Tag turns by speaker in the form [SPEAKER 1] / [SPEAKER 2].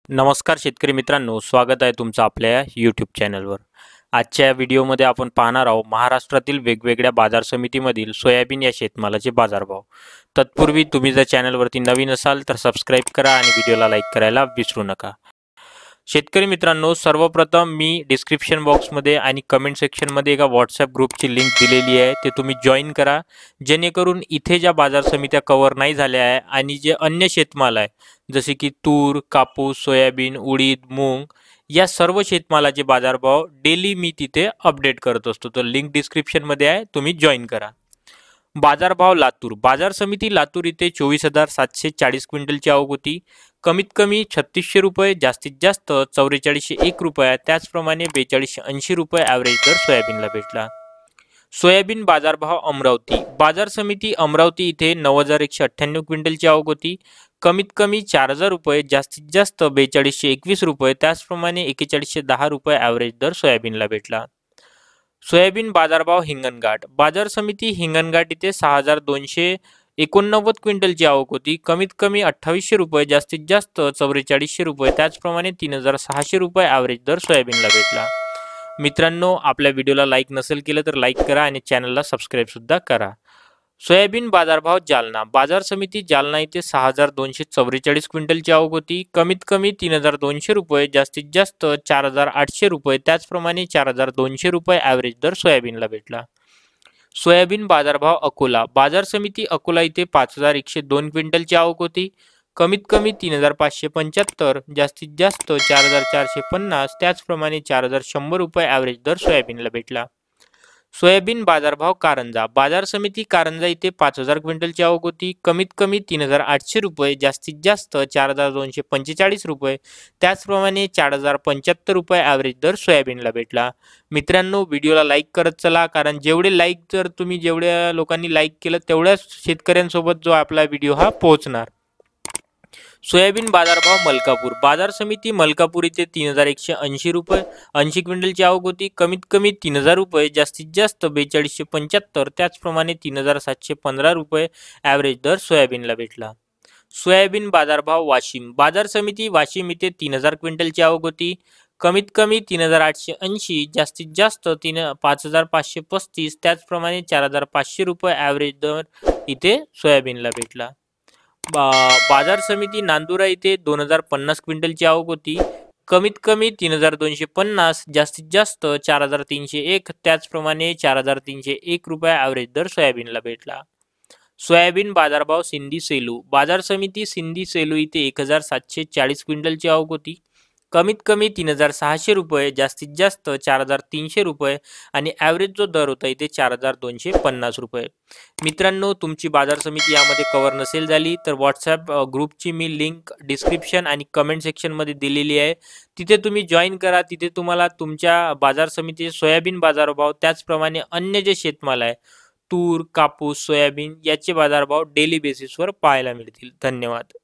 [SPEAKER 1] नमस्कार शेतकरी मित्रांनो, स्वागत आहे तुमचं आपल्या यूट्यूब चॅनलवर। आजच्या व्हिडिओमध्ये आपण पाहणार आहोत महाराष्ट्रातील वेगवेगळ्या बाजार समितीमधील सोयाबीन या शेतमालाचे बाजारभाव। तत्पूर्वी तुम्ही जर चॅनलवरती नवीन असाल तर सबस्क्राइब करा आणि व्हिडिओला लाईक करायला विसरू नका। शेतकरी मित्रांनो, सर्वप्रथम मी डिस्क्रिप्शन बॉक्समध्ये आणि कमेंट सेक्शनमध्ये एका व्हॉट्सॲप ग्रुपची लिंक दिलेली आहे, ते तुम्ही जॉईन करा, जेणेकरून इथे ज्या बाजार समित्या कव्हर नाही झाल्या आहे आणि जे अन्य शेतमाल आहे जसे की तूर, कापूस, सोयाबीन, उडीद, मूग या सर्व शेतमालाचे बाजारभाव डेली मी तिथे अपडेट करत असतो। तर लिंक डिस्क्रिप्शनमध्ये आहे, तुम्ही जॉईन करा। बाजारभाव लातूर बाजार समिती लातूर इथे 24,740 क्विंटलची आवक होती। कमीत कमी 3600 रुपये, जास्तीत जास्त 4401 रुपये, त्याचप्रमाणे 4280 रुपये ॲव्हरेज दर सोयाबीनला भेटला। सोयाबीन बाजारभाव अमरावती बाजार समिती अमरावती इथे 9198 क्विंटलची आवक होती। कमीत कमी 4000 रुपये, जास्तीत जास्त 4221 रुपये, त्याचप्रमाणे 4110 रुपये ॲव्हरेज दर सोयाबीनला भेटला। सोयाबीन बाजारभाव हिंगणघाट बाजार समिती हिंगणघाट इथे 6289 क्विंटलची आवक होती। कमीत कमी 2800 रुपये, जास्तीत जास्त 4400 रुपये, त्याचप्रमाणे 3600 रुपये ॲव्हरेज दर सोयाबीनला भेटला। मित्रांनो, आपल्या व्हिडिओला लाईक नसेल केलं तर लाईक करा आणि चॅनलला सबस्क्राईब सुद्धा करा। सोयाबीन बाजारभाव जालना बाजार समिती जालना इथे 6244 क्विंटलची आवक होती। कमीत कमी 3200 रुपये, जास्तीत जास्त 4800 रुपये, त्याचप्रमाणे 4200 रुपये ॲव्हरेज दर सोयाबीनला भेटला। सोयाबीन बाजारभाव अकोला बाजार समिती अकोला इथे 5102 क्विंटलची आवक होती। कमीत कमी 3575, जास्तीत जास्त 4450, त्याचप्रमाणे 4100 रुपये ॲव्हरेज दर सोयाबीनला भेटला। सोयाबीन बाजारभाव कारंजा बाजार समिती कारंजा इथे 5000 क्विंटलची आवक होती। कमीत कमी 3800 रुपये, जास्तीत जास्त 4245 रुपये, त्याचप्रमाणे 4075 रुपये ॲव्हरेज दर सोयाबीनला भेटला। मित्रांनो, व्हिडिओला लाईक करत चला, कारण जेवढ्या लोकांनी लाईक केलं तेवढ्याच शेतकऱ्यांसोबत जो आपला व्हिडिओ हा पोहोचणार। सोयाबीन बाजारभाव मलकापूर बाजार समिती मलकापूर इथे 3180 रुपये 80 क्विंटलची आवक होती। कमीत कमी 3000 रुपये, जास्तीत जास्त 4275, त्याचप्रमाणे 3715 रुपये ॲव्हरेज दर सोयाबीनला भेटला। सोयाबीन बाजारभाव वाशिम बाजार समिती वाशिम इथे 3000 क्विंटलची आवक होती। कमीत कमी 3880, जास्तीत जास्त 5535, त्याचप्रमाणे 4500 रुपये ॲव्हरेज दर इथे सोयाबीनला भेटला। बाजार समिती नांदुरा इथे 2050 क्विंटलची आवक होती। कमीत कमी 3250, जास्तीत जास्त 4301, त्याचप्रमाणे 4301 रुपये ॲव्हरेज दर सोयाबीनला भेटला। सोयाबीन बाजारभाव सिंधी सेलू बाजार समिती सिंधी सेलू इथे 1740 क्विंटलची आवक होती। कमीत कमी 3600 रुपये, जास्तीत जास्त 4300 रुपये आणि ॲव्हरेज जो दर होता इथे 4250 रुपये। मित्रांनो, तुमची बाजार समिती यामध्ये कव्हर नसेल झाली तर व्हॉट्सॲप ग्रुपची मी लिंक डिस्क्रिप्शन आणि कमेंट सेक्शनमध्ये दिलेली आहे, तिथे तुम्ही जॉईन करा। तिथे तुम्हाला तुमच्या बाजार समितीचे सोयाबीन बाजारभाव, त्याचप्रमाणे अन्य जे शेतमाल आहे तूर, कापूस, सोयाबीन याचे बाजारभाव डेली बेसिसवर पाहायला मिळतील। धन्यवाद।